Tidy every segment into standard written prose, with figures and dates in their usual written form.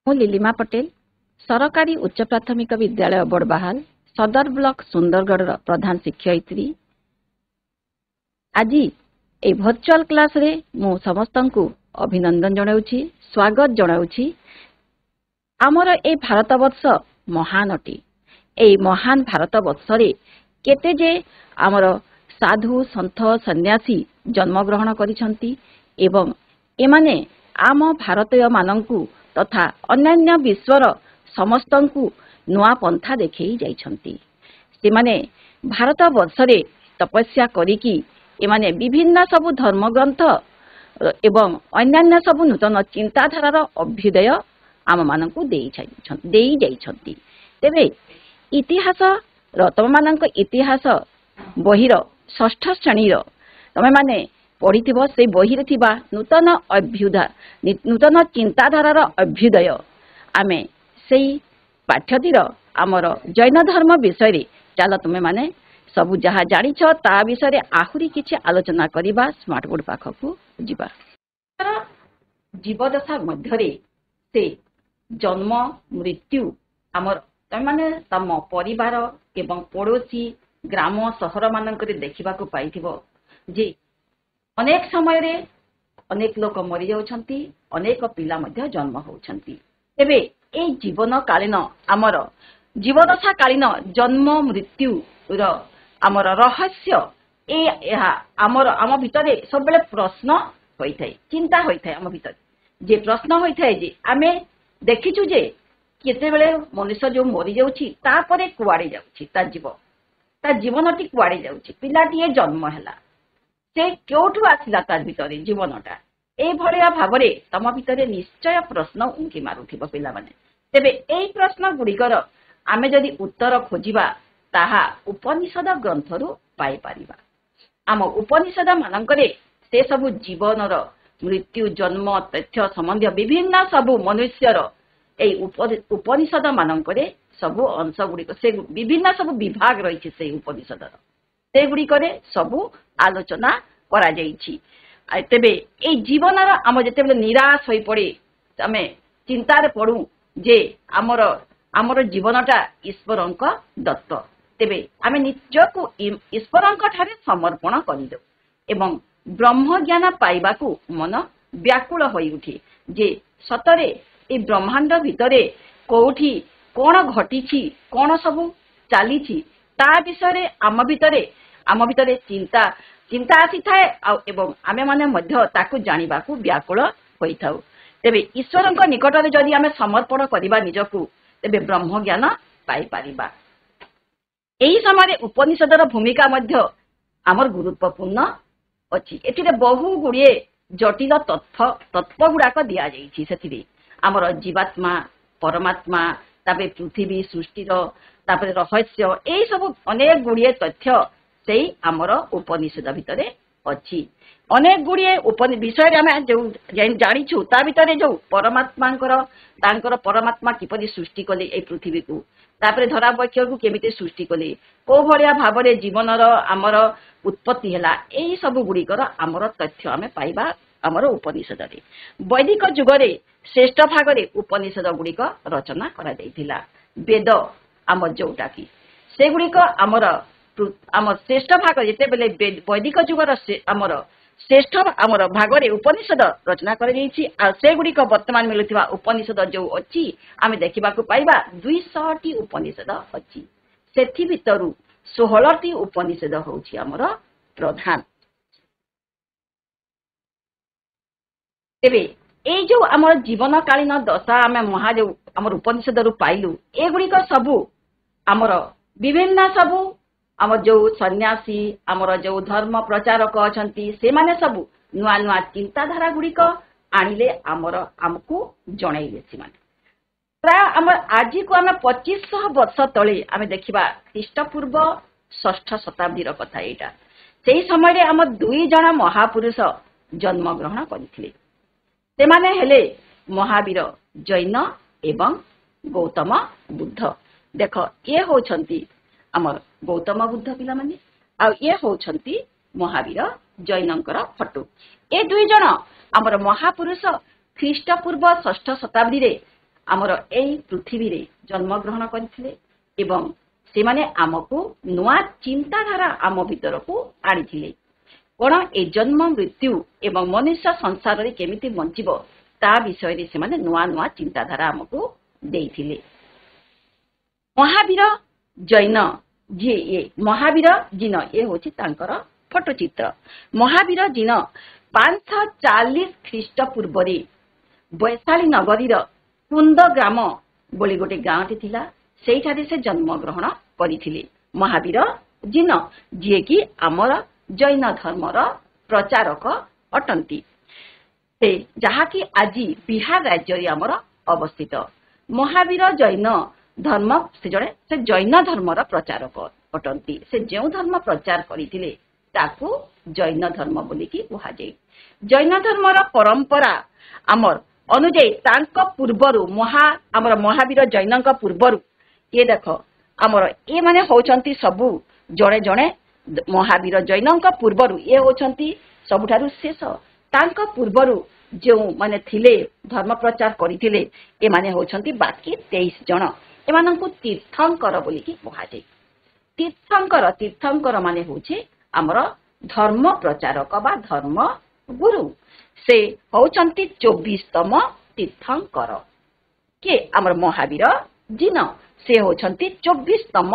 ମୁଁ ଲିଲିମା ପଟେଲ ସରକାରୀ ଉଚ୍ଚ ପ୍ରାଥମିକ ବିଦ୍ୟାଳୟ ବଡ଼ବାହାଲ ସଦର ବ୍ଲକ ସୁନ୍ଦରଗଡ଼ର ପ୍ରଧାନ ଶିକ୍ଷୟିତ୍ରୀ। ଆଜି ଏହି ଭର୍ଚୁଆଲ କ୍ଲାସରେ ମୁଁ ସମସ୍ତଙ୍କୁ ଅଭିନନ୍ଦନ ଜଣାଉଛି, ସ୍ୱାଗତ ଜଣାଉଛି। ଆମର ଏହି ଭାରତବର୍ଷ ମହାନ ଅଟେ। ଏହି ମହାନ ଭାରତବର୍ଷରେ କେତେ ଯେ ଆମର ସାଧୁ ସନ୍ଥ ସନ୍ନ୍ୟାସୀ ଜନ୍ମଗ୍ରହଣ କରିଛନ୍ତି ଏବଂ ଏମାନେ ଆମ ଭାରତୀୟମାନଙ୍କୁ ତଥା ଅନ୍ୟାନ୍ୟ ବିଶ୍ୱର ସମସ୍ତଙ୍କୁ ନୂଆ ପନ୍ଥା ଦେଖାଇ ଯାଇଛନ୍ତି। ସେମାନେ ଭାରତବର୍ଷରେ ତପସ୍ୟା କରିକି ଏମାନେ ବିଭିନ୍ନ ସବୁ ଧର୍ମଗ୍ରନ୍ଥ ଏବଂ ଅନ୍ୟାନ୍ୟ ସବୁ ନୂତନ ଚିନ୍ତାଧାରାର ଅଭ୍ୟୁଦୟ ଆମମାନଙ୍କୁ ଦେଇ ଯାଇଛନ୍ତି। ତେବେ ଇତିହାସର ତମମାନଙ୍କ ଇତିହାସ ବହିର ଷଷ୍ଠ ଶ୍ରେଣୀର ତମେମାନେ ପଢ଼ିଥିବ। ସେଇ ବହିରେ ଥିବା ନୂତନ ଚିନ୍ତାଧାରାର ଅଭ୍ୟୁଦୟ ଆମେ ସେଇ ପାଠ୍ୟଟିର ଆମର ଜୈନ ଧର୍ମ ବିଷୟରେ ଚାଲ ତୁମେମାନେ ସବୁ ଯାହା ଜାଣିଛ ତା ବିଷୟରେ ଆହୁରି କିଛି ଆଲୋଚନା କରିବା। ସ୍ମାର୍ଟ ବୋର୍ଡ ପାଖକୁ ଯିବା। ଜୀବଦଶା ମଧ୍ୟରେ ସେ ଜନ୍ମ ମୃତ୍ୟୁ ଆମର ତମେମାନେ ତମ ପରିବାର ଏବଂ ପଡ଼ୋଶୀ ଗ୍ରାମ ସହର ମାନଙ୍କରେ ଦେଖିବାକୁ ପାଇଥିବ ଯେ ଅନେକ ସମୟରେ ଅନେକ ଲୋକ ମରିଯାଉଛନ୍ତି, ଅନେକ ପିଲା ମଧ୍ୟ ଜନ୍ମ ହେଉଛନ୍ତି। ତେବେ ଏଇ ଜୀବନକାଳୀନ ଆମର ଜୀବଦଶା କାଳୀନ ଜନ୍ମ ମୃତ୍ୟୁର ଆମର ରହସ୍ୟ ଏହା ଆମ ଭିତରେ ସବୁବେଳେ ପ୍ରଶ୍ନ ହୋଇଥାଏ, ଚିନ୍ତା ହୋଇଥାଏ। ଆମ ଭିତରେ ଯେ ପ୍ରଶ୍ନ ହୋଇଥାଏ ଯେ ଆମେ ଦେଖିଛୁ ଯେ କେତେବେଳେ ମଣିଷ ଯୋଉ ମରିଯାଉଛି ତାପରେ କୁଆଡ଼େ ଯାଉଛି ତା ଜୀବନଟି କୁଆଡ଼େ ଯାଉଛି। ପିଲାଟିଏ ଜନ୍ମ ହେଲା, ସେ କେଉଁଠୁ ଆସିଲା ତା ଭିତରେ ଜୀବନଟା। ଏଇଭଳିଆ ଭାବରେ ତମ ଭିତରେ ନିଶ୍ଚୟ ପ୍ରଶ୍ନ ଉଙ୍କି ମାରୁଥିବ ପିଲାମାନେ। ତେବେ ଏଇ ପ୍ରଶ୍ନ ଗୁଡ଼ିକର ଆମେ ଯଦି ଉତ୍ତର ଖୋଜିବା ତାହା ଉପନିଷଦ ଗ୍ରନ୍ଥରୁ ପାଇପାରିବା। ଆମ ଉପନିଷଦ ମାନଙ୍କରେ ସେ ସବୁ ଜୀବନର ମୃତ୍ୟୁ ଜନ୍ମ ତଥ୍ୟ ସମ୍ବନ୍ଧୀୟ ବିଭିନ୍ନ ସବୁ ମନୁଷ୍ୟର ଏଇ ଉପନିଷଦ ମାନଙ୍କରେ ସବୁ ଅଂଶ ଗୁଡ଼ିକ ସେ ବିଭିନ୍ନ ସବୁ ବିଭାଗ ରହିଛି। ସେଇ ଉପନିଷଦର ସେଗୁଡ଼ିକରେ ସବୁ ଆଲୋଚନା କରାଯାଇଛି। ତେବେ ଏଇ ଜୀବନର ଆମ ଯେତେବେଳେ ନିରାଶ ହୋଇପଡ଼େ, ଆମେ ଚିନ୍ତାରେ ପଡ଼ୁ ଯେ ଆମର ଜୀବନଟା ଈଶ୍ୱରଙ୍କ ଦତ୍ତ। ତେବେ ଆମେ ନିଜକୁ ଈଶ୍ୱରଙ୍କ ଠାରେ ସମର୍ପଣ କରିଦେଉ ଏବଂ ବ୍ରହ୍ମଜ୍ଞାନ ପାଇବାକୁ ମନ ବ୍ୟାକୁଳ ହୋଇଉଠେ ଯେ ସତରେ ଏ ବ୍ରହ୍ମାଣ୍ଡ ଭିତରେ କୋଉଠି କ'ଣ ଘଟିଛି, କ'ଣ ସବୁ ଚାଲିଛି ତା ବିଷୟରେ ଆମ ଭିତରେ ଚିନ୍ତା ଆସିଥାଏ ଏବଂ ଆମେମାନେ ମଧ୍ୟ ତାକୁ ଜାଣିବାକୁ ବ୍ୟାକୁଳ ହୋଇଥାଉ। ତେବେ ଈଶ୍ୱରଙ୍କ ନିକଟରେ ଯଦି ଆମେ ସମର୍ପଣ କରିବା ନିଜକୁ, ତେବେ ବ୍ରହ୍ମଜ୍ଞାନ ପାଇପାରିବା। ଏହି ସମୟରେ ଉପନିଷଦର ଭୂମିକା ମଧ୍ୟ ଆମର ଗୁରୁତ୍ୱପୂର୍ଣ୍ଣ ଅଛି। ଏଥିରେ ବହୁ ଗୁଡ଼ିଏ ଜଟିଳ ତତ୍ତ୍ୱ ଗୁଡ଼ାକ ଦିଆଯାଇଛି। ସେଥିରେ ଆମର ଜୀବାତ୍ମା, ପରମାତ୍ମା, ତାପରେ ପୃଥିବୀ ସୃଷ୍ଟିର ତାପରେ ରହସ୍ୟ, ଏଇ ସବୁ ଅନେକ ଗୁଡ଼ିଏ ତଥ୍ୟ ସେଇ ଆମର ଉପନିଷଦ ଭିତରେ ଅଛି। ଅନେକ ଗୁଡ଼ିଏ ବିଷୟରେ ଆମେ ଯୋଉ ଜାଣିଛୁ ତା ଭିତରେ ଯୋଉ ତାଙ୍କର ପରମାତ୍ମା କିପରି ସୃଷ୍ଟି କଲେ ଏଇ ପୃଥିବୀକୁ, ତାପରେ ଧରାବକ୍ଷକୁ କେମିତି ସୃଷ୍ଟି କଲେ, କୋଉ ଭଳିଆ ଭାବରେ ଜୀବନର ଆମର ଉତ୍ପତ୍ତି ହେଲା, ଏଇ ସବୁ ଗୁଡ଼ିକର ଆମର ତଥ୍ୟ ଆମେ ପାଇବା ଆମର ଉପନିଷଦରେ। ବୈଦିକ ଯୁଗରେ ଶ୍ରେଷ୍ଠ ଭାଗରେ ଉପନିଷଦ ଗୁଡ଼ିକ ରଚନା କରାଯାଇଥିଲା। ବେଦ ଆମର ଯୋଉଟାକି ସେଗୁଡ଼ିକ ଆମର ଶ୍ରେଷ୍ଠ ଭାଗ ଯେତେବେଳେ ବୈଦିକ ଯୁଗର ଆମର ଶ୍ରେଷ୍ଠ ଆମର ଭାଗରେ ଉପନିଷଦ ରଚନା କରାଯାଇଛି। ଆଉ ସେଗୁଡ଼ିକ ବର୍ତ୍ତମାନ ମିଳୁଥିବା ଉପନିଷଦ ଯୋଉ ଅଛି ଆମେ ଦେଖିବାକୁ ପାଇବା 200ଟି ଉପନିଷଦ ଅଛି। ସେଥି ଭିତରୁ 16ଟି ଉପନିଷଦ ହେଉଛି ଆମର ପ୍ରଧାନ। ତେବେ ଏଇ ଯୋଉ ଆମର ଜୀବନକାଳୀନ ଦଶା ଆମେ ଯୋଉ ଆମର ଉପନିଷଦରୁ ପାଇଲୁ, ଏଗୁଡ଼ିକ ସବୁ ଆମର ବିଭିନ୍ନ ସବୁ ଆମର ଯୋଉ ସନ୍ନ୍ୟାସୀ ଆମର ଯୋଉ ଧର୍ମ ପ୍ରଚାରକ ଅଛନ୍ତି ସେମାନେ ସବୁ ନୂଆ ନୂଆ ଚିନ୍ତାଧାରା ଗୁଡ଼ିକ ଆଣିଲେ ଆମକୁ ଜଣେଇଲେ। ସେମାନେ ପ୍ରାୟ ଆମର ଆଜିକୁ ଆମେ 2500 ବର୍ଷ ତଳେ ଆମେ ଦେଖିବା ଖ୍ରୀଷ୍ଟପୂର୍ବ 6ଠ ଶତାବ୍ଦୀର କଥା ଏଇଟା। ସେଇ ସମୟରେ ଆମ 2 ଜଣ ମହାପୁରୁଷ ଜନ୍ମଗ୍ରହଣ କରିଥିଲେ। ସେମାନେ ହେଲେ ମହାବୀର ଜୈନ ଏବଂ ଗୌତମ ବୁଦ୍ଧ। ଦେଖ ଇଏ ହେଉଛନ୍ତି ଆମର ଗୌତମ ବୁଦ୍ଧ ପିଲାମାନେ, ଆଉ ଇଏ ହେଉଛନ୍ତି ମହାବୀର ଜୈନଙ୍କର ଫଟୋ। ଏ 2 ଜଣ ଆମର ମହାପୁରୁଷ ଖ୍ରୀଷ୍ଟପୂର୍ବ 6ଠ ଶତାବ୍ଦୀରେ ଆମର ଏଇ ପୃଥିବୀରେ ଜନ୍ମଗ୍ରହଣ କରିଥିଲେ ଏବଂ ସେମାନେ ଆମକୁ ନୂଆ ଚିନ୍ତାଧାରା ଆମ ଭିତରକୁ ଆଣିଥିଲେ। କଣ ଏ ଜନ୍ମ ମୃତ୍ୟୁ ଏବଂ ମନୁଷ୍ୟ ସଂସାରରେ କେମିତି ବଞ୍ଚିବ ତା ବିଷୟରେ ସେମାନେ ନୂଆ ନୂଆ ଚିନ୍ତାଧାରା ଆମକୁ ଦେଇଥିଲେ। ମହାବୀର ଜୈନ ଯିଏ ମହାବୀର ଜିନ ଏ ହେଉଛି ତାଙ୍କର ଫଟୋଚିତ୍ର। ମହାବୀର ଜିନ 540 ଖ୍ରୀଷ୍ଟ ପୂର୍ବରେ ବୈଶାଳୀ ନଗରୀର କୁନ୍ଦ ଗ୍ରାମ ବୋଲି ଗୋଟେ ଗାଁଟି ଥିଲା, ସେଇଠାରେ ସେ ଜନ୍ମଗ୍ରହଣ କରିଥିଲେ। ମହାବୀର ଜିନ ଯିଏକି ଆମର ଜୈନ ଧର୍ମର ପ୍ରଚାରକ ଅଟନ୍ତି, ସେ ଯାହାକି ଆଜି ବିହାର ରାଜ୍ୟରେ ଆମର ଅବସ୍ଥିତ। ମହାବୀର ଜୈନ ଧର୍ମ ସେ ଜୈନ ଧର୍ମର ପ୍ରଚାରକ ଅଟନ୍ତି। ସେ ଯେଉଁ ଧର୍ମ ପ୍ରଚାର କରିଥିଲେ ତାକୁ ଜୈନ ଧର୍ମ ବୋଲିକି କୁହାଯାଏ। ଜୈନ ଧର୍ମର ପରମ୍ପରା ଆମର ଅନୁଯାୟୀ ତାଙ୍କ ପୂର୍ବରୁ ଆମର ମହାବୀର ଜୈନଙ୍କ ପୂର୍ବରୁ ଇଏ ଦେଖ ଆମର ଏମାନେ ହେଉଛନ୍ତି ସବୁ ଜଣେ ଜଣେ ମହାବୀର ଜୈନଙ୍କ ପୂର୍ବରୁ ଇଏ ହେଉଛନ୍ତି ସବୁଠାରୁ ଶେଷ। ତାଙ୍କ ପୂର୍ବରୁ ଯେଉଁମାନେ ଥିଲେ ଧର୍ମ ପ୍ରଚାର କରିଥିଲେ ଏମାନେ ହେଉଛନ୍ତି ବାକି 23 ଜଣ। ଏମାନଙ୍କୁ ତୀର୍ଥଙ୍କର ବୋଲିକି କୁହାଯାଏ। ତୀର୍ଥଙ୍କର ମାନେ ହେଉଛି ଆମର ଧର୍ମ ପ୍ରଚାରକ ବା ଧର୍ମ ଗୁରୁ। ସେ ହେଉଛନ୍ତି 24ତମ ତୀର୍ଥଙ୍କର। କିଏ? ଆମର ମହାବୀର ଜିନ, ସେ ହେଉଛନ୍ତି 24ତମ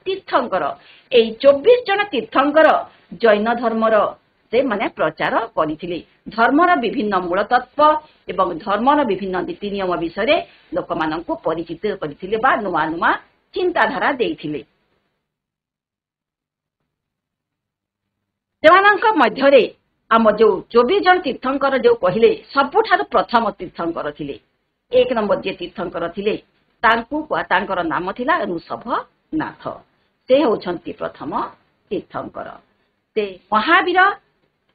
ତୀର୍ଥଙ୍କର। ଏଇ 24 ଜଣ ତୀର୍ଥଙ୍କର ଜୈନ ଧର୍ମର ସେମାନେ ପ୍ରଚାର କରିଥିଲେ। ଧର୍ମର ବିଭିନ୍ନ ମୂଳ ତତ୍ତ୍ୱ ଏବଂ ଧର୍ମର ବିଭିନ୍ନ ନୀତି ନିୟମ ବିଷୟରେ ଲୋକମାନଙ୍କୁ ପରିଚିତ କରିଥିଲେ ବା ନୂଆ ନୂଆ ଚିନ୍ତାଧାରା ଦେଇଥିଲେ। ସେମାନଙ୍କ ମଧ୍ୟରେ ଆମ ଯୋଉ 24 ଜଣ ତୀର୍ଥଙ୍କର ଯୋଉ କହିଲେ ସବୁଠାରୁ ପ୍ରଥମ ତୀର୍ଥଙ୍କର ଥିଲେ, 1 ନମ୍ବର ଯିଏ ତୀର୍ଥଙ୍କର ଥିଲେ ତାଙ୍କର ନାମ ଥିଲା ଋଷଭନାଥ। ସେ ହେଉଛନ୍ତି ପ୍ରଥମ ତୀର୍ଥଙ୍କର। ସେ ମହାବୀର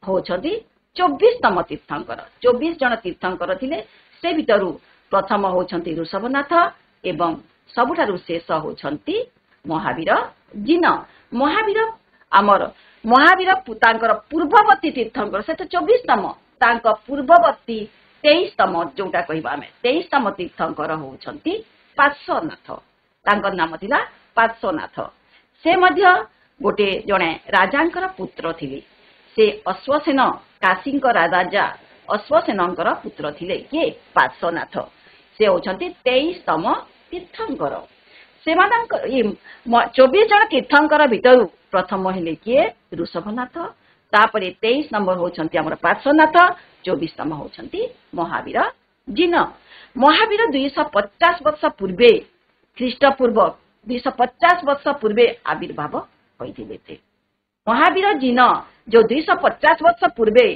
ହେଉଛନ୍ତି 24ତମ ତୀର୍ଥଙ୍କର। 24 ଜଣ ତୀର୍ଥଙ୍କର ଥିଲେ, ସେ ଭିତରୁ ପ୍ରଥମ ହେଉଛନ୍ତି ଋଷଭନାଥ ଏବଂ ସବୁଠାରୁ ଶେଷ ହେଉଛନ୍ତି ମହାବୀର ଜିନ। ମହାବୀର ତାଙ୍କର ପୂର୍ବବର୍ତ୍ତୀ ତୀର୍ଥଙ୍କର, ସେ ତ 24ତମ, ତାଙ୍କ ପୂର୍ବବର୍ତ୍ତୀ 23ତମ ଯୋଉଟା କହିବା ଆମେ 23ତମ ତୀର୍ଥଙ୍କର ହେଉଛନ୍ତି ପାର୍ଶ୍ୱନାଥ। ତାଙ୍କର ନାମ ଥିଲା ପାର୍ଶ୍ୱନାଥ। ସେ ମଧ୍ୟ ଗୋଟେ ଜଣେ ରାଜାଙ୍କର ପୁତ୍ର ଥିଲେ। ସେ ଅଶ୍ୱସେନ, କାଶୀଙ୍କ ରାଜା ଅଶ୍ୱସେନଙ୍କର ପୁତ୍ର ଥିଲେ। କିଏ? ପାର୍ଶ୍ୱନାଥ। ସେ ହେଉଛନ୍ତି 23ତମ ତୀର୍ଥଙ୍କର। ସେମାନଙ୍କ 24 ଜଣ ତୀର୍ଥଙ୍କର ଭିତରୁ ପ୍ରଥମ ହେଲେ କିଏ? ଋଷଭନାଥ। ତାପରେ 23 ନମ୍ବର ହେଉଛନ୍ତି ଆମର ପାର୍ଶ୍ୱନାଥ, 24ତମ ହେଉଛନ୍ତି ମହାବୀର ଜିନ। ମହାବୀର 250 ବର୍ଷ ପୂର୍ବେ ଖ୍ରୀଷ୍ଟପୂର୍ବ 250 ବର୍ଷ ପୂର୍ବେ ଆବିର୍ଭାବ ହୋଇଥିଲେ। ସେ ମହାବୀର ଜିନ ଯୋଉ 250 ବର୍ଷ ପୂର୍ବେ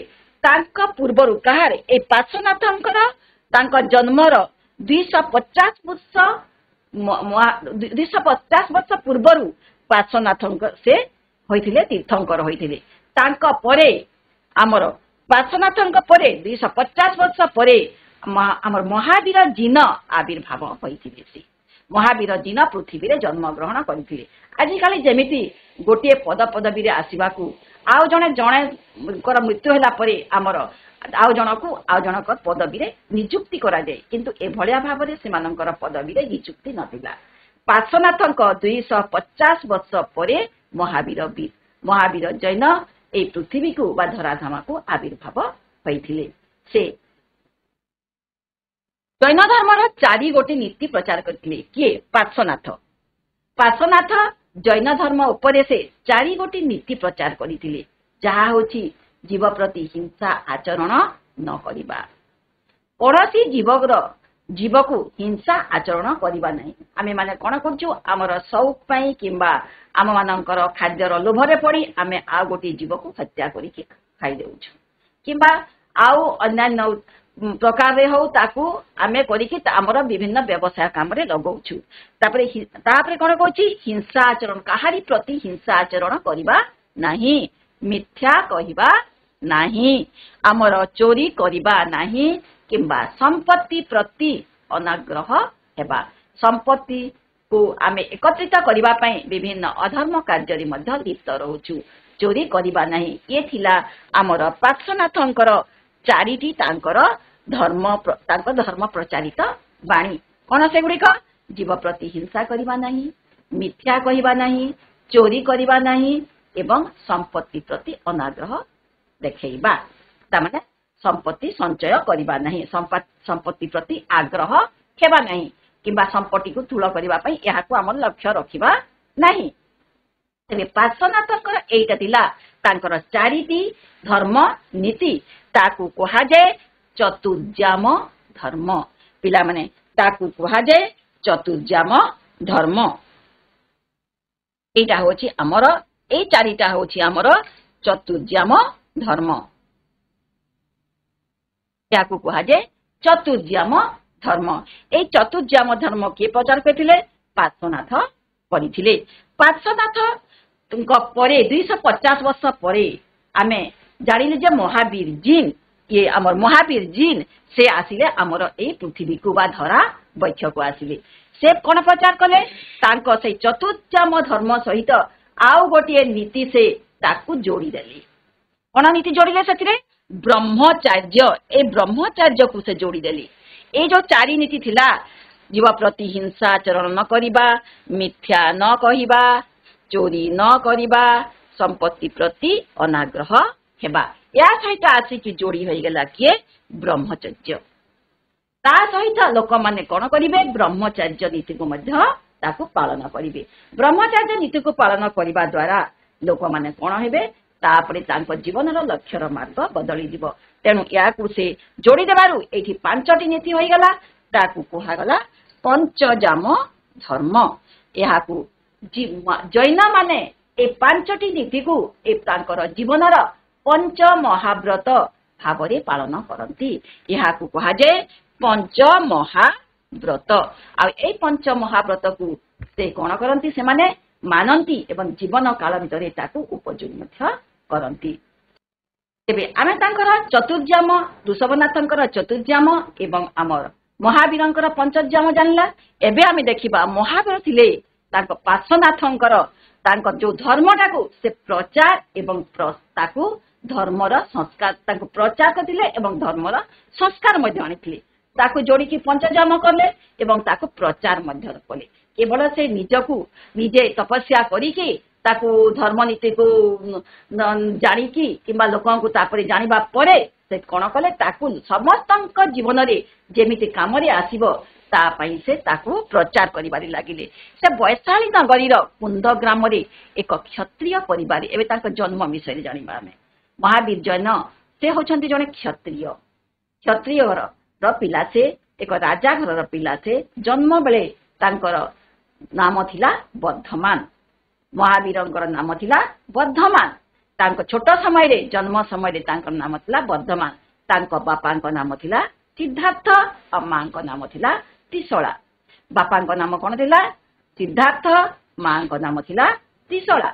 ତାଙ୍କ ପୂର୍ବରୁ କାହାର? ଏ ପାର୍ଶ୍ୱନାଥଙ୍କର ତାଙ୍କ ଜନ୍ମର 250 ବର୍ଷ ପୂର୍ବରୁ ପାର୍ଶ୍ୱନାଥଙ୍କ ସେ ହୋଇଥିଲେ, ତୀର୍ଥଙ୍କର ହୋଇଥିଲେ। ତାଙ୍କ ପରେ ଆମର ପାର୍ଶ୍ୱନାଥଙ୍କ ପରେ 250 ବର୍ଷ ପରେ ଆମର ମହାବୀର ଜିନ ଆବିର୍ଭାବ ହୋଇଥିଲେ। ସେ ମହାବୀର ଜିନ ପୃଥିବୀରେ ଜନ୍ମଗ୍ରହଣ କରିଥିଲେ। ଆଜିକାଲି ଯେମିତି ଗୋଟିଏ ପଦବୀରେ ଆସିବାକୁ ଆଉ ଜଣଙ୍କର ମୃତ୍ୟୁ ହେଲା ପରେ ଆମର ଆଉ ଜଣକ ପଦବୀରେ ନିଯୁକ୍ତି କରାଯାଏ, କିନ୍ତୁ ଏଭଳିଆ ଭାବରେ ସେମାନଙ୍କର ପଦବୀରେ ନିଯୁକ୍ତି ନଥିଲା। ପାର୍ଶ୍ୱନାଥଙ୍କ 250 ବର୍ଷ ପରେ ମହାବୀର ଜୈନ এই ପୃଥିବୀକୁ ବା ଧରାଧାମକୁ ଆବିର୍ଭାବ ହୋଇଥିଲେ। ସେ ଜୈନ ଧର୍ମର 4 ଗୋଟି ନୀତି ପ୍ରଚାର କରିଥିଲେ। କିଏ? ପାର୍ଶ୍ୱନାଥ ଜୈନ ଧର୍ମ ଉପରେ ସେ 4 ଗୋଟି ନୀତି ପ୍ରଚାର କରିଥିଲେ, ଯାହା ହେଉଛି ଜୀବ ପ୍ରତି ହିଂସା ଆଚରଣ ନ କରିବା, କୌଣସି ଜୀବକୁ ହିଂସା ଆଚରଣ କରିବା ନାହିଁ। ଆମେମାନେ କ'ଣ କରୁଛୁ? ଆମର ସଉକ ପାଇଁ କିମ୍ବା ଆମମାନଙ୍କର ଖାଦ୍ୟର ଲୋଭରେ ପଡ଼ି ଆମେ ଆଉ ଗୋଟିଏ ଜୀବକୁ ହତ୍ୟା କରିକି ଖାଇଦେଉଛୁ କିମ୍ବା ଆଉ ଅନ୍ୟାନ୍ୟ ପ୍ରକାରରେ ହଉ ତାକୁ ଆମେ କରିକି ଆମର ବିଭିନ୍ନ ବ୍ୟବସାୟ କାମରେ ଲଗାଉଛୁ। ତାପରେ କ'ଣ କହୁଛି? ହିଂସା ଆଚରଣ, କାହାରି ପ୍ରତି ହିଂସା ଆଚରଣ କରିବା ନାହିଁ, ମିଥ୍ୟା କହିବା ନାହିଁ, ଆମର ଚୋରି କରିବା ନାହିଁ କିମ୍ବା ସମ୍ପତ୍ତି ପ୍ରତି ଅନାଗ୍ରହ ହେବା। ସମ୍ପତ୍ତିକୁ ଆମେ ଏକତ୍ରିତ କରିବା ପାଇଁ ବିଭିନ୍ନ ଅଧର୍ମ କାର୍ଯ୍ୟରେ ମଧ୍ୟ ଲିପ୍ତ ରହୁଛୁ। ଚୋରି କରିବା ନାହିଁ। ଇଏ ଥିଲା ଆମର ପାର୍ଶ୍ୱନାଥଙ୍କର 4ଟି ତାଙ୍କ ଧର୍ମ ପ୍ରଚାରିତ ବାଣୀ। कौन से गुड़िक जीव प्रति हिंसा करवा नहीं, मिथ्या कहवा नहीं, चोरी करवा नहीं एवं संपत्ति प्रति अनाग्रह देखा तामाने संपत्ति संचय करवा नहीं, संपत्ति प्रति आग्रह हेबा नहीं किंबा संपत्ति को ठूल करने यहाँ आम लक्ष्य रखा नहीं। तेरे पार्श्वनाथंकर एटा थिला तांकर चारिटी धर्म नीति ताकू कहा जाए चतुर्जाम धर्म। पिला माने ताकू कहा जाए चतुर्जाम धर्म। एटा होची हमर ए चारिटा होची हमर चतुर्जाम धर्म। याकू कहा जाए चतुर्जाम धर्म। ए चतुर्जाम धर्म किए प्रचार करथिले पार्श्वनाथ पढ़िथिले। पार्श्वनाथ परे 250 वर्ष परे आमे जानिले जे महावीर जीन ये आमर महावीर जीन से आसिले आमर ए पृथ्वी को बा धरा वैक्ष को आसिले। से कौन प्रचार कले तांको से चतुर्जाम धर्म सहित आउ गोटे नीति से ताकू जोड़ी देले। कौन नीति जोड़िले सेतिरे ब्रह्मचर्य। ए ब्रह्मचर्य को से जोड़ी देले। ए जो चारि नीति थिला जीव प्रति हिंसा आचरण न करिबा, मिथ्या न कहिबा, चोरी न करिबा, संपत्ति प्रति अनाग्रह हेबा, या सहित आसिकी जोड़ी हो गला किए ब्रह्मचर्य। ता सहित लोक माने कौन करिवे ब्रह्मचर्य नीति को मध्य ताकू पालन करिवे। ब्रह्मचर्य नीति को पालन करिबा द्वारा लोक माने कौन हेबे तापरे तांको जीवनर लक्ष्यर मार्ग बदली दिबो। तेणु याकू से जोड़ी देबारु एठी 5टी नीति होई गला ताकू कोहा गला पंचजाम धर्म। याकू जैन माने ए 5टी नीति को ए तांकर जीवनर पंच महाव्रत भावरे पालन करती। याकू कहा जाए पंच महाव्रत। आ ए पंच महाव्रत को से कौन करती से माने मानती एवं जीवन काल भितर ताकू उपयोग मध्य करती। तेबे आमे तांकर चतुर्जाम ऋषभनाथंकर चतुर्जाम एवं आमर महावीरंकर पंचजाम जानला। एबे आमे देखिबा महावीर थिले तांको पार्श्वनाथंकर तांको जो धर्मटाकू से प्रचार एवं ताकू धर्मर संस्कार ताकू प्रचार करथिले एवं धर्मर संस्कार मध्य आनिथिले। ताकू जोड़ी की पंचजाम करले एवं ताकू प्रचार मध्य कले। केवल से निजकू निजे तपस्या करिके ताकू धर्मनीति को जानिकी किंबा लोकों को तापरे जानिबा परे से कौन कले ताकू समस्त जीवन रे जेमिति काम रे आसीबो ता पई से ताकू प्रचार करिबारि लागिले। से वैशाली नगरीर कुंद ग्राम रे एक क्षत्रिय परिवार एबे ताक जन्म विषय जानिबा हमें। महावीर जैन से होछंती जने क्षत्रिय। क्षत्रिय घर र पिला से एक राजा घर र पिला से जन्म बेले तांकर नाम थिला वर्धमान। महावीरंकर नाम थिला वर्धमान। तांको छोट समय रे जन्म समय रे तांकर नाम थिला वर्धमान। तांको बापांको नाम थिला सिद्धार्थ और मांको नाम थिला त्रिशला। बापांको नाम कोन थिला सिद्धार्थ, मांको नाम थिला त्रिशला।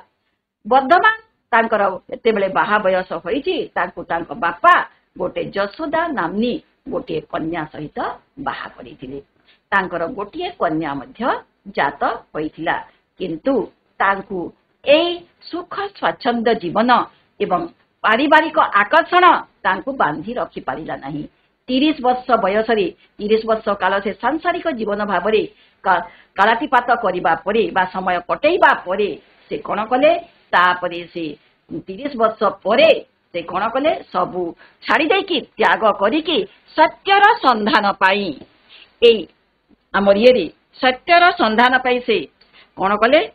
वर्धमान तांकर एते बेले बाहा बयस होईची तांको तांको बापा गोटे जसोदा नामनी गोटे कन्या सहित बाहा करिथिले। तांकर गोटे कन्या मध्य जात होइथिला किंतु तांकू ए सुख स्वच्छंद जीवन एवं पारिवारिक आकर्षण तांकू बांधी रखी पारिला नहीं। 30 वर्ष बयस रे 30 वर्ष काल से सांसारिक जीवन भावरे कालातिपात करिबा परे बा समय कटेइबा परे से कोन कले तापरे से 30 वर्ष परे से कोन कले सबु छाड़ी देकी त्याग करिकी सत्यर संधान पाई ए हमर ये रे सत्यर संधान पाई से कोन कले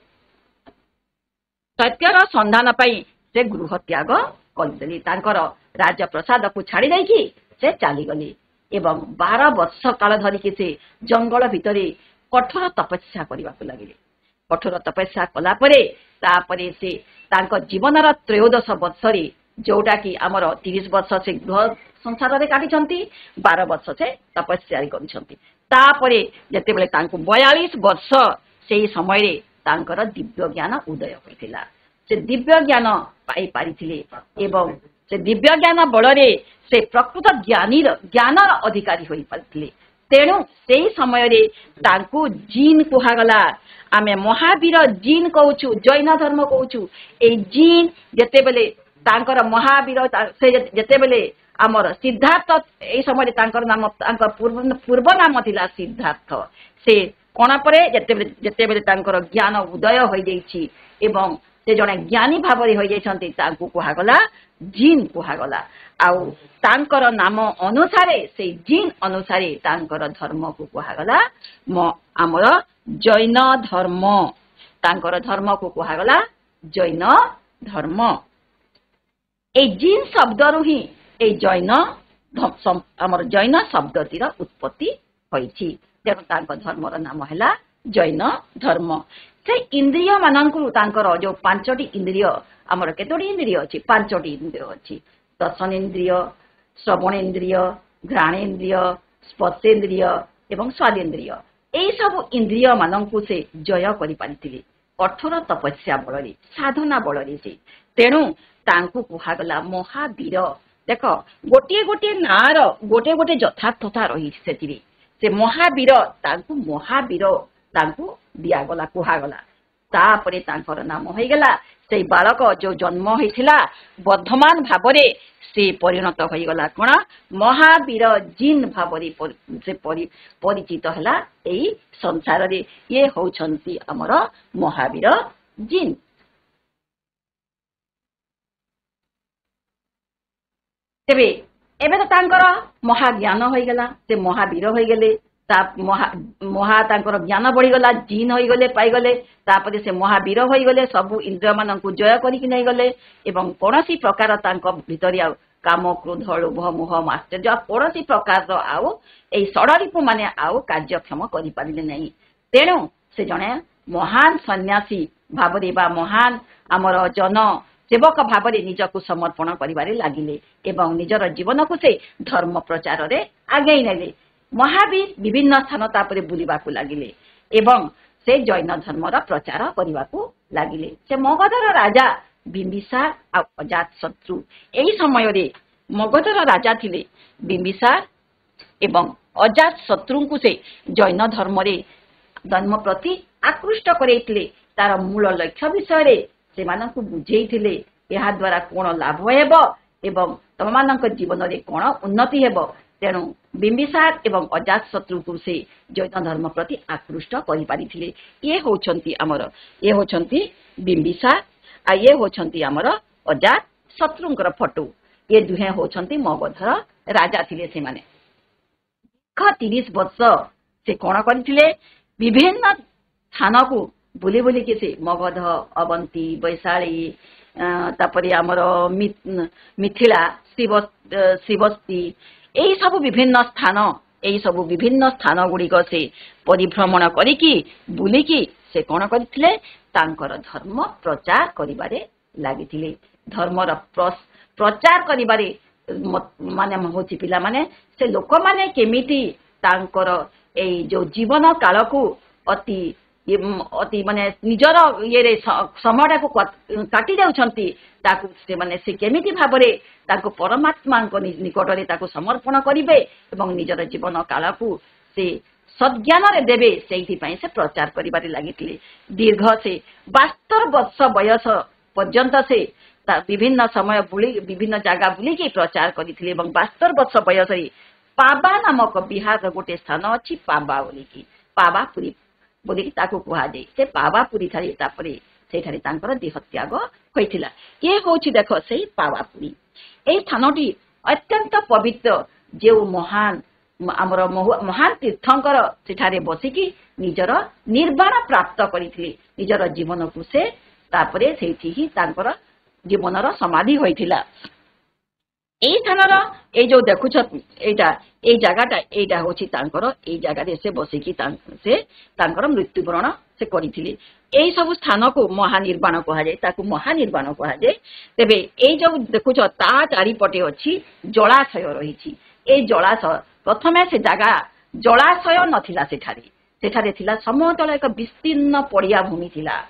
सत्यर संधान पाई से गृह त्याग करदेली। तांकर राज प्रसाद को छाड़ी देकी से चली गले एवं 12 वर्ष काल धरिकी से जंगल भितरे कठोर तपस्या करने लगे। कठोर तपस्या कला परे तापरे से तांको जीवनर 13 वर्ष रे जोटा कि आमर 30 वर्ष से गृह संसार रे काटिछंती 12 वर्ष से तपस्या करिछंती। तापरे जते बेले तांको 42 वर्ष से समय रे तांकर दिव्य ज्ञान उदय होइतिला। से दिव्य ज्ञान पाई पारिथिले एवं से दिव्य ज्ञान बलरे से प्रकृत ज्ञानर अधिकारी होई पारिथिले। तेणु से समय रे तांको जीन कुहागला। आमे महावीर जीन कहूछु, जैन धर्म कहूछु। ए जीन जते बेले तांकर महावीर से जते बेले आमर सिद्धार्थ ए समय तांकर नाम तांकर पूर्व नाम थिला सिद्धार्थ से कोना परे जते बेले तांकर ज्ञान उदय होई जाईछि एवं से जने ज्ञानी भाबरे होई जाइछन्ति तांकु कुहा गला जीन कुहा गला आउ तांकर नाम अनुसारे से जीन अनुसारे तांकर धर्म को कुहा गला आमर जैन धर्म तांकर धर्म को कुहा गला जैन धर्म ए जीन शब्द रु ही ए जैन आमर जैन शब्दटीर उत्पत्ति होईछि देखो तांकर धर्मर नाम हैला जैन धर्म से इंद्रिय मानकु तांकर जो पांचटी इंद्रिय आमर केतोटी इंद्रिय अछि पांचटी इंद्रिय अछि दर्शन इंद्रिय श्रवण इंद्रिय घ्राण इंद्रिय स्पर्शेन्द्रिय एवं स्वादेन्द्रिय एई सब इंद्रिय मानकु से जय करि पारिथिले कठोर तपस्या बलरे साधना बलरे से तेणु तांकु कुहागला महावीर देख गोटे गोटे नार गोटे गोटे यथार्थता रही से महावीर तांकु महावीर तांकु दियागला कुहागला तापरे तांकर नाम होइगला से बालक जो जन्म होइथिला वर्धमान भाबरे से परिणत होइगला कोन महावीर जीन भाबरे से परिचित हला एई संसार रे ये होछंती हमर महावीर जीन तेबे एबे तो तांकर महाज्ञान होइगला से महावीर होइगले महा तांकर ज्ञान बढ़ीगला जीन होइगले पाइगले तापरे से महावीर होइगले सबु इंद्रिय मानकु जय करिक नै गले एवं कोनोसी प्रकार तांक भितरी आ काम क्रोध लोभ मोह माश्चर्य कोनोसी प्रकार रो आउ एई षडरिपु माने आउ कार्यक्षम करि पारिले नै तेणु से जने महान सन्यासी भाबरे बा महान हमर जन सेवक भाबरे निजकु समर्पण करिबारे लागिले एवं निजर जीवन को से धर्म प्रचार रे आगे नेले महावीर विभिन्न स्थान तापरे बुलिबाकु लागिले एवं से जैन धर्मर प्रचार करिबाकु लागिले से मगधर राजा बिंबिसार आ अजात शत्रु एई समय रे मगधर राजा थिले बिंबिसार एवं अजात शत्रुंकु से जैन धर्म रे धर्म प्रति आकृष्ट करैथिले तार मूल लक्ष्य विषय रे से मानकु बुझेइथिले एहा द्वारा कोन लाभ हेबो एवं तममानक जीवन रे कोन उन्नति हेबो तेणु बिंबिसार एवं अजात शत्रु को से जैन धर्म प्रति आकृष्ट करि पारिथिले ये होछंती हमर ये होछंती बिंबिसार आ ये होछंती हमर अजात शत्रुंकर फोटो ये दुहे होछंती मगधर राजा थिले से माने 30 वर्ष से कोन करथिले विभिन्न स्थान को बुली बुली के से मगध अवंती वैशाली तापरे हमर मिथिला शिवस्ती एई सब विभिन्न स्थान गुड़िक से परिभ्रमण करिकी बुलिकी से कोन करथिले तांकर धर्म प्रचार करिबारे लागिथिले धर्मर प्रचार करिबारे माने होछि पिला माने से लोक माने केमिति तांकर एई जो जीवन काल को अति माने निजर ये समय को काटी जाउछंती ताकू से माने से केमिति भाबरे ताकू परमात्मा निकट रे ताकू समर्पण करिवे एवं निजर जीवन काल को से सद्ज्ञान रे देबे सेहि पई से प्रचार करिबारे लागिथिले दीर्घ से 72 वर्ष बयस पर्यंत से विभिन्न समय बुली विभिन्न जगह बुली के प्रचार करिथिले एवं 72 वर्ष बयस रे पाबा नामक बिहार गोटे स्थान अछि पाबा बोली की पाबापुरी बोली ताकू कुहा जाय से पावापुरी थारी तापरे सेठारे तांकर देह त्याग होइथिला ये होछि देखो सेही पावापुरी ए स्थानटी अत्यंत पवित्र जे महान हमर महान तीर्थंकर सेठारे बसिकी निजर निर्वाण प्राप्त करिथिले निजर जीवन को से तापरे सेठी ही तांकर जीवनर समाधि होइथिला एई स्थानर ए जो देखुछ एटा ए जगहटा एटा होछि तांकर ए जगह रे से बसिकी से तांकर मृत्युवरण से करिथिले एई सब स्थान को महानिर्वाण कहा जाय ताकू महानिर्वाण कहा जाय तेबे ए जो देखुछ ता चारि पटे अछि जलाशय रहिछि ए जलाशय प्रथमे से जगह जलाशय नथिला सेठारे थिला समतल एक विस्तीर्ण पड़िया भूमि थिला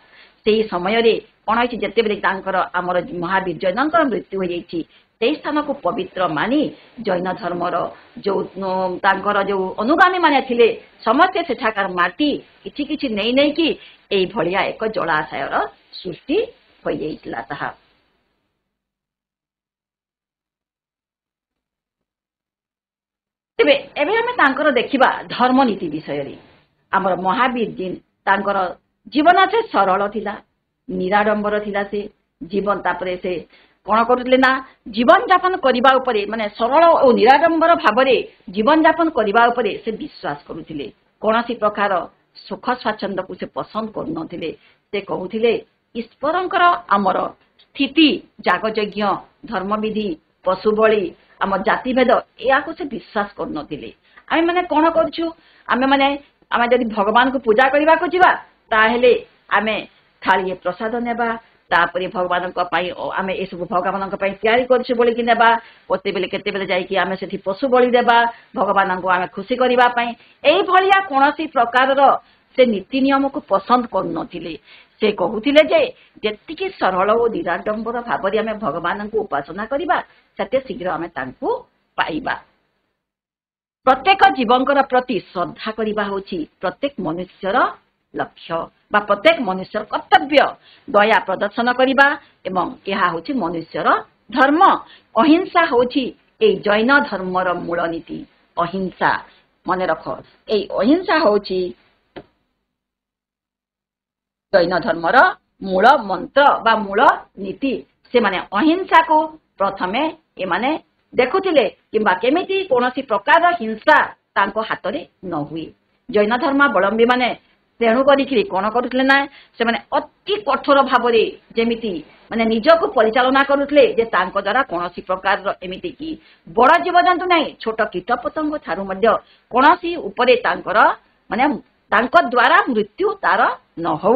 सेही समय रे कोन होछि जते बेले तांकर हमर महावीर जैनकर मृत्यु हो जाइछि से स्थान को पवित्र मानी जैन धर्मर जो तांकर जो अनुगामी माने थिले समस्त सेठाकार माटी किछि किछि नै नै कि एई भलिया एक जलाशयर सृष्टि होई जाइतला ताहा तेबे एबे हमें तांकर देखिबा धर्मनीति विषय आमर महावीर जी तांकर जीवन से सरल थिला निराडंबर थिला से जीवन तापरे से कौन करुले ना जीवन यापन करबा उपरे माने सरल और निराडंबर भावरे जीवन यापन करबा उपरे से विश्वास करुथिले कोनोसी प्रकार सुख स्वाच्छंद को से पसंद करुनथिले से कहूथिले ईश्वरंकर आमर स्थिति जागयज्ञ धर्मविधि पशुबली आम जातिभेद या से विश्वास करुनथिले आमे माने कोन करछु आमे माने आमे जदि भगवान को पूजा करबा को जिबा ताहेले आमे थालिए प्रसाद नेबा तापरे भगवान आमे ए सब भगवान तैयारी करछु बोली कि नेबा ओते बेले केते बेले जाई कि आमे सेठी पशु बलि देबा भगवान को आमे खुशी करबा पई एई भलिया कोनोसी प्रकार रो से नीति नियम को पसंद करनथिले से कहूथिले जे जेतिकी सरल और निराडंबर भाबरे आमे भगवान को उपासना करबा सत्य शीघ्र आमे तांको पाइबा प्रत्येक जीवंकर प्रति श्रद्धा करबा होची प्रत्येक मनुष्यर लक्ष्य बा प्रत्येक मनुष्यर कर्तव्य दया प्रदर्शन करबा एवं यह होची मनुष्यर धर्म अहिंसा होची ए जैन धर्मर मूल नीति अहिंसा मने रख ए अहिंसा होची जैन धर्मर मूल मंत्र बा मूल नीति से माने अहिंसा को प्रथमे ए माने देखुथिले किंबा केमिति कोनोसी प्रकार हिंसा तांको हातरे न हुई जैन धर्मावलंबी माने तेणु करी कौन करुले ना से माने अति कठोर भावरे जेमिति माने निजको परिचालना करुले जे तांको द्वारा कोनोसी प्रकार एमिति कि बड़ जीवजंतु नाही छोट कीट पतंग थारु मध्य कोनोसी उपरे तांकर माने तांको द्वारा मृत्यु तार न हो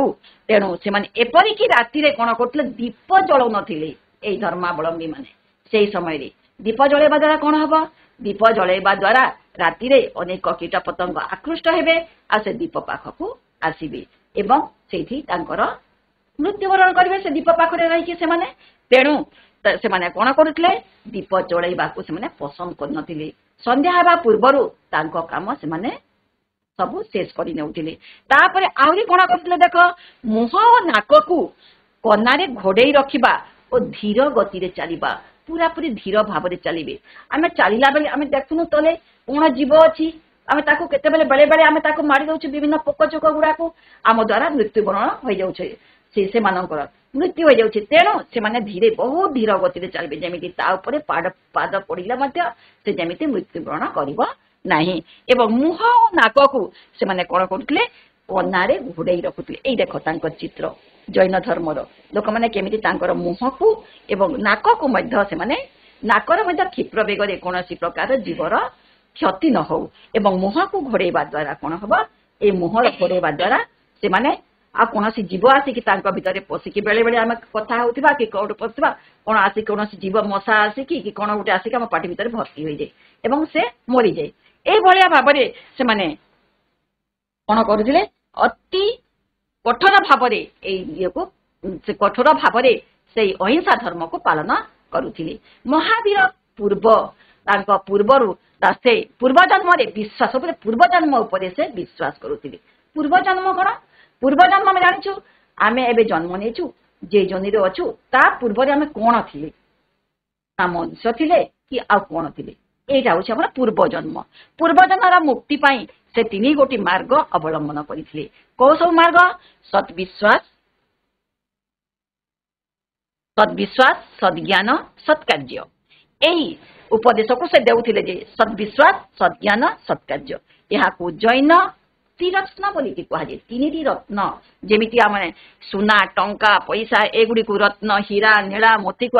तेणु से माने एपरि कि राति रे कोन करथले दीप जळौ नथिले एई धर्मावलंबी माने सेई समय रे दीप जळेबा द्वारा कोन हबो दीप जळेबा द्वारा राति रे अनेक कीट पतंग आकृष्ट हेबे आ से दीप पाखकु आसीबे एवं सेठी तांकर मृत्युवरण करिवे से दीप पाखरे रही कि से माने तेणु से माने कोन करुथले दीप जळेबा को से माने पसंद करनथिले संध्या हेबा पूर्वरु तांको काम से माने सबु शेष करि नेउथिले तापरे आउरी कोन करथले देख मुह और नाक को कनारे घोडेई रखिबा और धीर गति रे चलिबा पूरा पूरी धीर भाव रे चलिबे आमे चलिला बेले आमे देखुनु तले कोन जीव अछि आमे ताको केते बेले बेले बेले आमे ताको मारि दउछु विभिन्न पोक चोक गुडा को आम द्वारा मृत्युवरण होई जाउछे से मानकर मृत्यु होई जाउछे तेणु से माने धीरे बहुत धीर गति रे चलिबे जेमिति ता ऊपर पाद पड़िला मध्य से जेमिति मृत्युवरण करिवो नाही एवं मुह और नाक को से माने कोन करथले कनारे घोडेई रखुथले एई देखो तांकर चित्र जैन धर्मर लोक माने केमिति तांकर मुह को एवं नाक को मध्य से माने नाकर मध्य क्षिप्र बेगरे कोनोसी प्रकार जीवर क्षति न हो एवं मुह को घोडेबा द्वारा कोन हबो ए मुह घोडेबा द्वारा से माने आ कोनोसी जीव आसी कि तांको भितरे पसी कि बेले बेले हम कथा होतिबा कि कोड पसबा कोन आसी कोनोसी जीव मशा आसी कि कोन गुटे आसी कि हम पाटी भितरे भर्ती होई जाय एवं से मरि जाय ए भलिया भाबरे से माने कोन करूथिले अति कठोर भावरे ए को से कठोर भावरे से अहिंसा धर्म को पालन करूथिले महावीर पूर्व तांको पूर्वरु से पूर्व जन्म रे विश्वास उपरे पूर्व जन्म उपरे से विश्वास करूथिले पूर्व जन्म कोन पूर्व जन्म में जानिछु आमे एबे जन्म नेछु जे जनि रे अछु ता पूर्व रे आमे कोन थिले ना मनुष्य थिले कि आ कोन थिले एटा होछि हमर पूर्व जन्म रा मुक्ति पाई से तीनी गोटी मार्ग अवलंबन करिथिले को सब मार्ग सद्विश्वास सद्ज्ञान सत्कार्य एई उपदेश को से देउथिले जे सद्विश्वास सद्ज्ञान सत्कार्य यहा को जैन त्रिरत्न बोली कि कहा जे तीनी रत्न जेमिति आमे सुना टंका पैसा एगुडी को रत्न हीरा नीला मोती को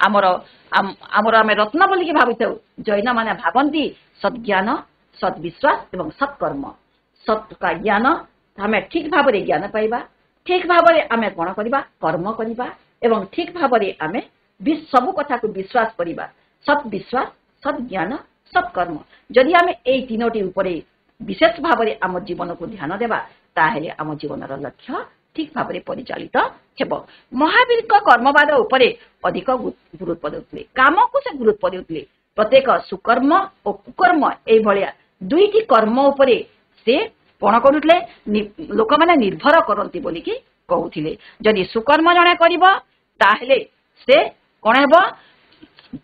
आमर आमे रत्न बोली कि भाबिथौ जैन माने भाबंती सद्ज्ञान सद्विश्वास एवं सत्कर्म सत्का ज्ञान हमें ठीक भाव रे ज्ञान पाइबा ठीक भाव रे आमे कोन करिबा कर्म करिबा एवं ठीक भाव रे आमे सब कथा को विश्वास करिबा सत विश्वास सत ज्ञान सत कर्म जदि आमे एई तीनोटी उपरे विशेष भाव रे आम जीवन को ध्यान देबा ताहेले आम जीवनर लक्ष्य ठीक भाव रे परिचालित हेबो महावीर को कर्मवाद उपरे अधिक गुरुत्व देउतले काम को से गुरुत्व देउतले प्रत्येक सुकर्म और कुकर्म एई भलिया दुईटी कर्म उपरे से कोन करुतले लोक माने निर्भर करंती बोली कि कहउथिले जदि सुकर्म जणे करिवो ताहेले से कोन हेबो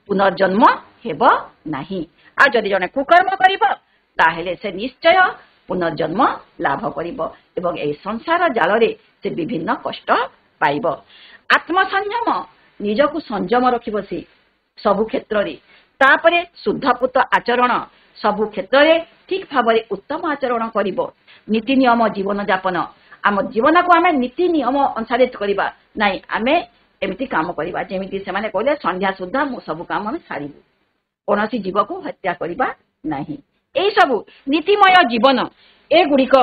पुनर्जन्म हेबो नाही आ जदि जने कुकर्म करिब ताहेले से निश्चय पुनर्जन्म लाभ करिब एवं एई संसार जाल रे से विभिन्न कष्ट पाइब। आत्मसंयम निजकु संयम रखिब से सबु क्षेत्र रे तापरे शुद्धपुत आचरण सबु क्षेत्र रे ठीक भाबरे उत्तम आचरण करिब। नीति नियम जीवन यापन आम जीवन को आमे नीति नियम अनुसार करिबा नाइ आमे एमिति काम करिबा जेमिति से माने कहले संध्या सुद्धा मु सब काम आमे सारिबु कोनोसी जीव को हत्या करिबा नाही। एई सब नीतिमय जीवन ए गुडिक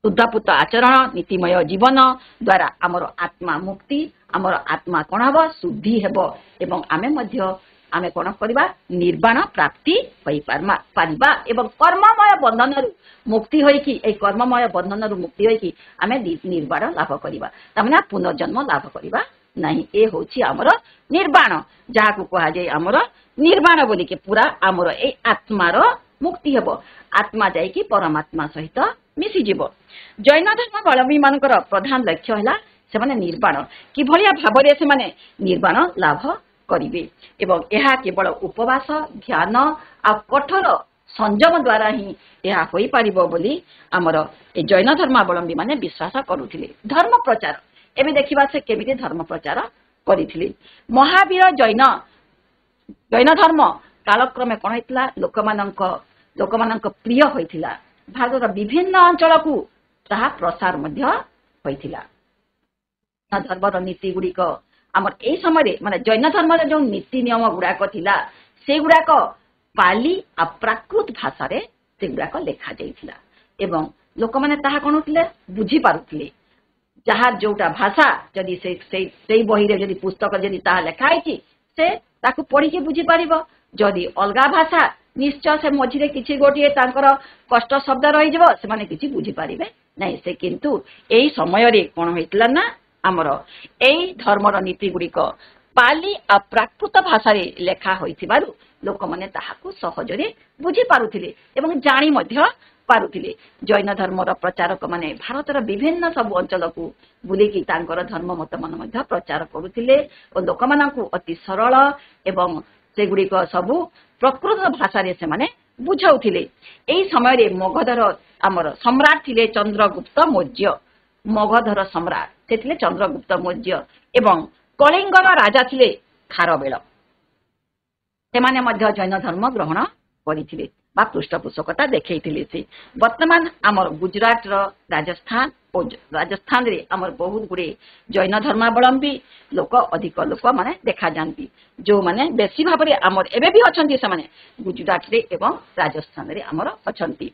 शुद्धपुत आचरण नीतिमय जीवन द्वारा आमर आत्मा मुक्ति आमर आत्मा कोन हबो शुद्धि हेबो एवं आमे मध्य आमे कोन करिबा निर्वाण प्राप्ति होई पारिबा एवं कर्ममय बंधन रु मुक्ति होई कि ए कर्ममय बंधन रु मुक्ति होई कि आमे निर्वाण लाभ करिबा तमना पुनर्जन्म लाभ करिबा नाही। ए होछि हमर निर्वाण जहा को कहा जाय हमर निर्वाण बोली के पूरा हमर ए आत्मार मुक्ति हेबो आत्मा जाय कि परमात्मा सहित मिसी जीवो। जैन धर्मावलंबी मानकर प्रधान लक्ष्य हला से माने निर्वाण कि भलिया भाबरे से माने निर्वाण लाभ करिवे एवं यह केवल उपवास ध्यान आ कठोर संयम द्वारा ही यह होई पारिबो बोली हमर ए जैन धर्मावलंबी माने विश्वास करूथिले। धर्म प्रचार एबे देखिबा से केबिते धर्म प्रचार करिथिले। महावीर जैन धर्म कालक्रमे कोन हेतला लोकमानंक प्रिय होइथिला। भारतर विभिन्न अंचल को ताहा प्रसार मध्य होइथिला। धर्मर नीति गुडिक आमर ए समय माने जैन धर्म जो नीति नियम गुड़ाक थिला से गुड़ाक पाली आ प्राकृत भाषा रे से गुड़ाक लेखा जाइथिला एवं लोक माने ताहा कोन होतिले बुझी पारुथिले। जहा जोटा भाषा जदि से बही रे जदि पुस्तक जदि ताहा लेखा आइछि से ताकु पढ़ी के बुझी पारिबो। जदि अलगा भाषा निश्चय से मझिरे किछि गोटिए तांकर कष्ट शब्द रहि जबो से माने किछि बुझी पारिबे नै। से किंतु एई समय रे कोन होइतला ना आमर एई धर्मर नीति गुडिक पाली आ प्राकृत भाषा रे लेखा होइथिबारु लोक माने ताहाकु सहजरे बुझी पारुथिले एवं जानि मध्य पारुथिले। जैन धर्मर प्रचारक माने भारतर विभिन्न सब अंचल को बुलिकी तांकर धर्म मत मन मध्य प्रचार करुथिले और लोक मानकु अति सरल एवं से गुडिक सब प्रकृत भाषा रे से माने बुझाउथिले। एई समय रे मगधर आमर सम्राट थिले चंद्रगुप्त मौर्य। मगधर सम्राट से थिले चंद्रगुप्त मौर्य एवं कलिंगर राजा थिले खारवेल से माने मध्य जैन धर्म ग्रहण करिथिले बा पृष्ठपोषकता देखैथिले। से वर्तमान आमर गुजरात रो राजस्थान रे आमर बहुत गुडे जैन धर्मावलंबी लोक अधिक लोक माने देखा जानती जो माने बेसी भाबरे आमर एबे भी अछंती से माने गुजरात रे एवं राजस्थान रे आमर अछंती।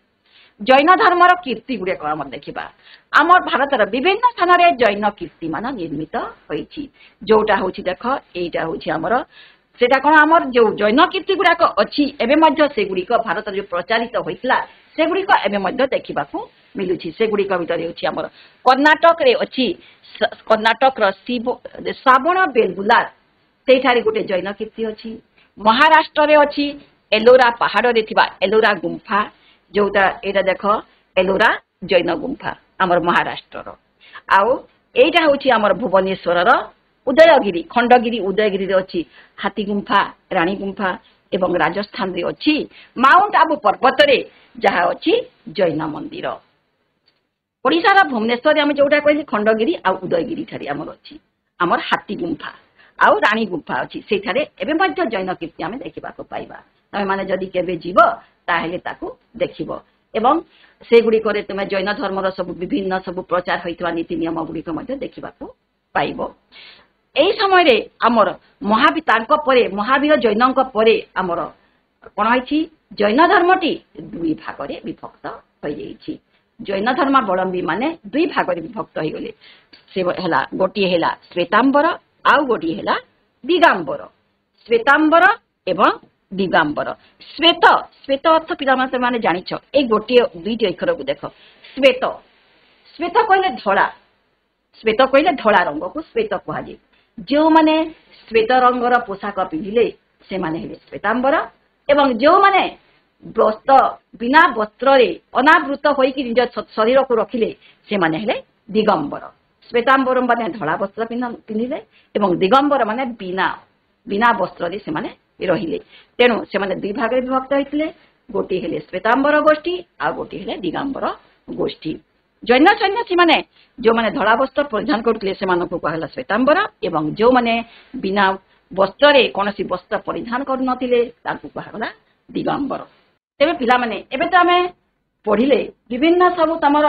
जैन धर्मर कीर्ति गुडे आमर देखिबा आमर भारतर विभिन्न स्थान रे जैन कीर्ति मान निर्मित होईछि। जोटा होछि देख एटा होछि आमर सेटा कोन आमर जो जैन कीर्ति गुडाक अछि एबे मध्य से गुडिक भारत जो प्रचारित होइतला से गुडिक एबे मध्य देखिबाकू मिलुछि। से गुडिक भितर होछि आमर कर्नाटक रे अछि कर्नाटक र श्रावण बेलगुलार सेठारे गोटे जैन कीर्ति अछि। महाराष्ट्र रे अछि एलोरा पहाड़ रे थिबा एलोरा गुम्फा जोटा एटा देख एलोरा जैन गुम्फा आमर महाराष्ट्र रो। आउ एटा होछि आमर भुवनेश्वर रो उदयगिरी खंडगिरी उदयगिरी रे अछि हाथी गुम्फा रानी गुम्फा एवं राजस्थान रे अछि माउंट आबू पर्वत रे जहा अछि जैन मंदिर। ओडिसा रा भुवनेश्वर हम जोटा कहली खंडगिरी आ उदयगिरी थारे हमर अछि हमर हाथी गुम्फा आउ रानी गुम्फा अछि से थारे एबे मध्य जैन कीर्ति हम देखिबा को पाइबा। तमे माने जदि केबे जीवो ताहेले ताकू देखिबो एवं से गुडी करे तमे जैन धर्मर सब विभिन्न सब प्रचार होइतवा नीति नियम गुडी को मध्य देखिबा को पाइबो। एई समय रे हमर महावीतांक परे महावीर जैनक परे हमर कोन होइछि जैन धर्मटी दुई भाग रे विभक्त होई जाइछि। जैन धर्मावलंबी माने दुई भाग रे विभक्त होई गेले से हला गोटी हला श्वेतांबर आउ गोटी हला दिगंबर। श्वेतांबर एवं दिगंबर श्वेत श्वेत अर्थ पिला माने जानिछ ए गोटी दुईटी अक्षर को देख श्वेत श्वेत कहले धला श्वेत कहले धला रंग को श्वेत कहा जाय। जो माने श्वेत रंगर पोशाक पिंधिले से माने हेले श्वेतांबर एवं जो माने वस्त्र बिना वस्त्र रे अनावृत होई कि निज शरीर को रखिले से माने हेले दिगंबर। श्वेतांबर माने धला वस्त्र पिंधिले एवं दिगंबर माने बिना वस्त्र रे से माने रहिले तेणु से माने दुई भाग विभक्त होते गोटे हेले श्वेतांबर गोष्ठी आ गोटे हेले दिगंबर गोष्ठी जैन सन्यासी माने जो माने धड़ा वस्त्र परिधान करते से कहला श्वेतांबर एवं जो माने बिना वस्त्र कौन वस्त्र परिधान करनथिले ताकू कहला दिगंबर तेरे पिला माने एबे तो आमे पढ़िले विभिन्न सब तमर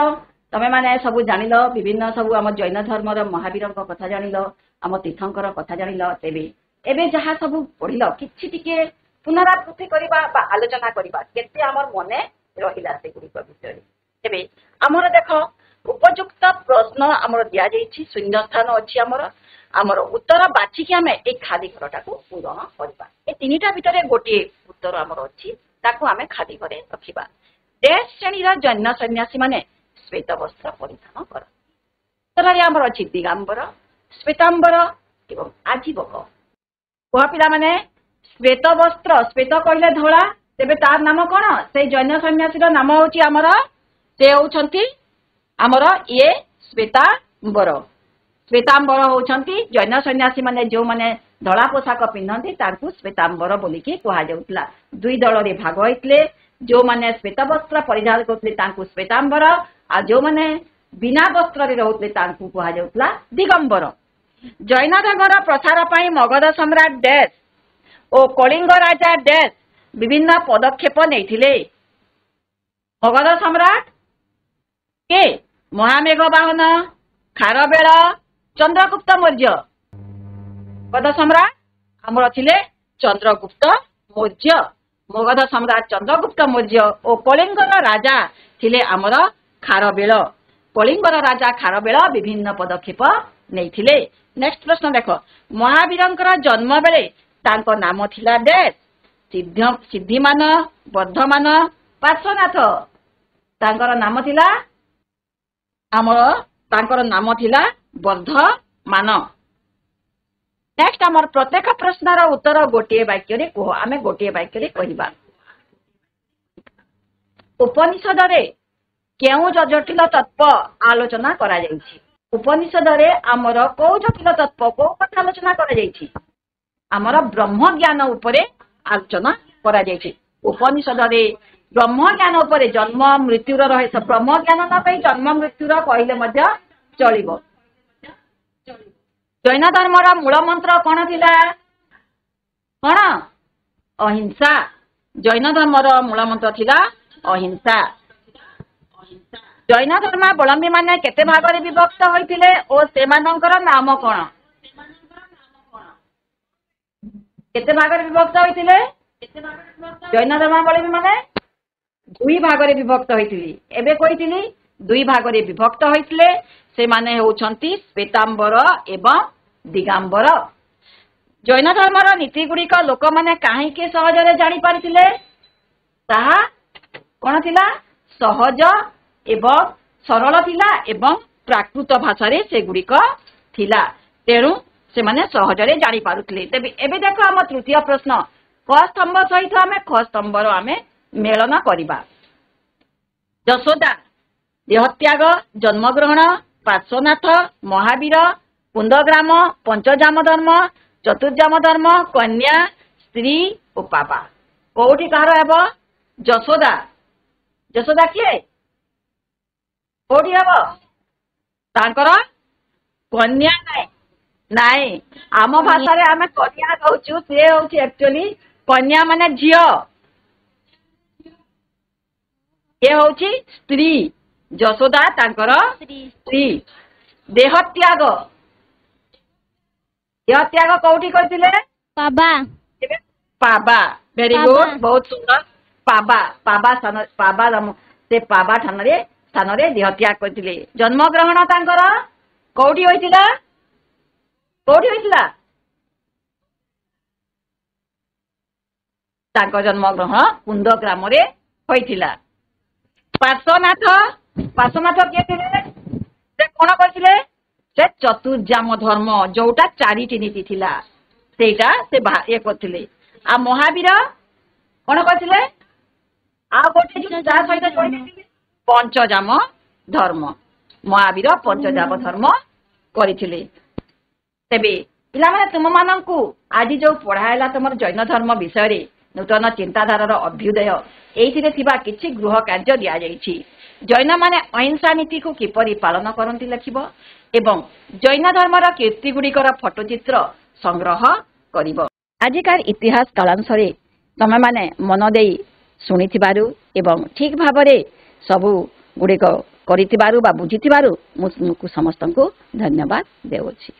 तमे माने सब जानिल विभिन्न सब आम जैन धर्मर महावीर कथा जानिल आम तीर्थंकर कथा जानिल तेबे एबे जहाँ सब पढ़िल किछि टिके पुनरावृत्ति करबा बा आलोचना करबा केते हमर मने रहिला से गुडी विषय एबे हमर देखो उपयुक्त प्रश्न हमर दिया जाइछि शून्य स्थान अछि हमर उत्तर बाछि कि हमें एक खाली घरटा को पूरण करबा ए तीनटा भितरे गोटे उत्तर हमर अछि ताकू हमें खाली घरे रखिबा देश श्रेणीर जैन सन्यासी माने श्वेत वस्त्र परिधान कर उत्तर हमर अछि दिगंबर श्वेतांबर एवं आजीवक कह पिला माने श्वेत वस्त्र श्वेत कहले धला तेबे तार नाम कोन से जैन सन्यासी नाम होची हमर से होछंती हमर ये श्वेतांबर श्वेतांबर होछंती जैन सन्यासी माने जो माने धला पोशाक पिंधंती तारकू श्वेतांबर बोलिकी कहा जाउतला दुई दल रे भाग होइतले जो माने श्वेत वस्त्र परिधान करतले तांकू श्वेतांबर आ जो माने बिना वस्त्र रे रहउतले तांकू कहा जाउतला दिगंबर जैन धर्मर प्रसार पई मगध सम्राट देश ओ कलिंग राजा देश विभिन्न पदक्षेप नेथिले मगध सम्राट के महामेघ वाहन खारबेल चंद्रगुप्त मौर्य मगध सम्राट आमर थिले चंद्रगुप्त मौर्य मगध सम्राट चंद्रगुप्त मौर्य और कलिंगर राजा थिले आमर खारबेल कलिंगर राजा खारबेल विभिन्न पदक्षेप नेथिले नेक्स्ट प्रश्न देखो महावीरंकर जन्म बेले तांको नाम थिला देश सिद्धिमान बद्धमान पार्श्वनाथ तांकर नाम थिला आमर तांकर नाम थिला बद्धमान नेक्स्ट आमर प्रत्येक प्रश्नर उत्तर गोटे वाक्य रे कह आमे गोटे वाक्य रे कहिबा उपनिषद रे केउ जटिल तत्व आलोचना करा जायछि उपनिषद रे आमर को जटिल तत्व को कथा आलोचना करा जायछि आमर ब्रह्म ज्ञान उपरे आलोचना करा जायछि उपनिषद रे ब्रह्म ज्ञान उपरे जन्म मृत्युर रहस्य ब्रह्म ज्ञान न कहि जन्म मृत्युर कहले मध्य चलिबो जैन धर्मर मूल मंत्र कौन थिला कौन अहिंसा जैन धर्मर मूल मंत्र थिला अहिंसा जैन धर्मावलंबी माने केते भाग रे विभक्त होइतिले ओ सेमानंकर नाम कौन केते भाग रे विभक्त होइतिले जैन धर्मावलंबी माने दुई भाग रे विभक्त होइतिली एबे कहितिली दुई भाग रे विभक्त होइतिले से माने होउछंती श्वेतांबर एवं दिगंबर जैन धर्मर नीति गुड़िक लोक माने काहे के सहजरे जानि पारिथिले ताहा कोन थिला सहज एवं सरल थिला एवं प्राकृत भाषा रे से गुड़िक थिला तेणु से माने सहजरे जानि पारुथिले तेबे एबे देखो हम तृतीय प्रश्न क स्तंभ सहित आमे ख स्तंभर आमे मेलन करिबा यशोदा देहत्याग जन्मग्रहण पार्श्वनाथ महावीर कुंदग्राम पंचजाम धर्म चतुर्जाम धर्म कन्या स्त्री और पापा कोठी कहार हेब यशोदा यशोदा किए कोठी हेब तांकर कन्या नाय नाय आम भाषा रे आमे कन्या कहूछु से होछि एक्चुअली कन्या माने झियो ये होछि स्त्री यशोदा तांकर स्त्री देहत्याग देहत्याग कोठी करथिले बाबा पाबा वेरी गुड बहुत सुंदर पाबा पाबा सान पाबा से पाबा स्थान रे देहत्याग करथिले जन्म ग्रहण तांकर कोठी होइतिला कोठी होइतिला तांकर जन्म ग्रहण कुंद ग्राम रे होइतिला पार्श्वनाथ पार्श्वनाथ किए थे से कौन करथिले से चतुर्जाम धर्म जोटा चारिटी नीति थिला सेटा से ये करथिले आ महावीर कौन करथिले आ गोटे जो जा सहित जोड़ी पंचजाम धर्म महावीर पंचजाम धर्म करथिले तेबे ପିଲାମାନେ ତୁମମାନଙ୍କୁ ଆଜି ଯୋଉ ପଢା ହେଲା ତମର ଜୈନ ଧର୍ମ ବିଷୟରେ ନୂତନ ଚିନ୍ତାଧାରାର ଅଭ୍ୟୁଦୟ ଏଇଥିରେ ଥିବା କିଛି ଗୃହ କାର୍ଯ୍ୟ ଦିଆଯାଇଛି। ଜୈନମାନେ ଅହିଂସା ନୀତିକୁ କିପରି ପାଳନ କରନ୍ତି ଲେଖିବ ଏବଂ ଜୈନ ଧର୍ମର କୀର୍ତ୍ତିଗୁଡ଼ିକର ଫଟୋଚିତ୍ର ସଂଗ୍ରହ କରିବ। ଆଜିକାର ଇତିହାସ କାଳାଂଶରେ ତମେମାନେ ମନ ଦେଇ ଶୁଣିଥିବାରୁ ଏବଂ ଠିକ ଭାବରେ ସବୁ ଗୁଡ଼ିକ କରିଥିବାରୁ ବା ବୁଝିଥିବାରୁ ମୁଁ ତୁମକୁ ସମସ୍ତଙ୍କୁ ଧନ୍ୟବାଦ ଦେଉଛି।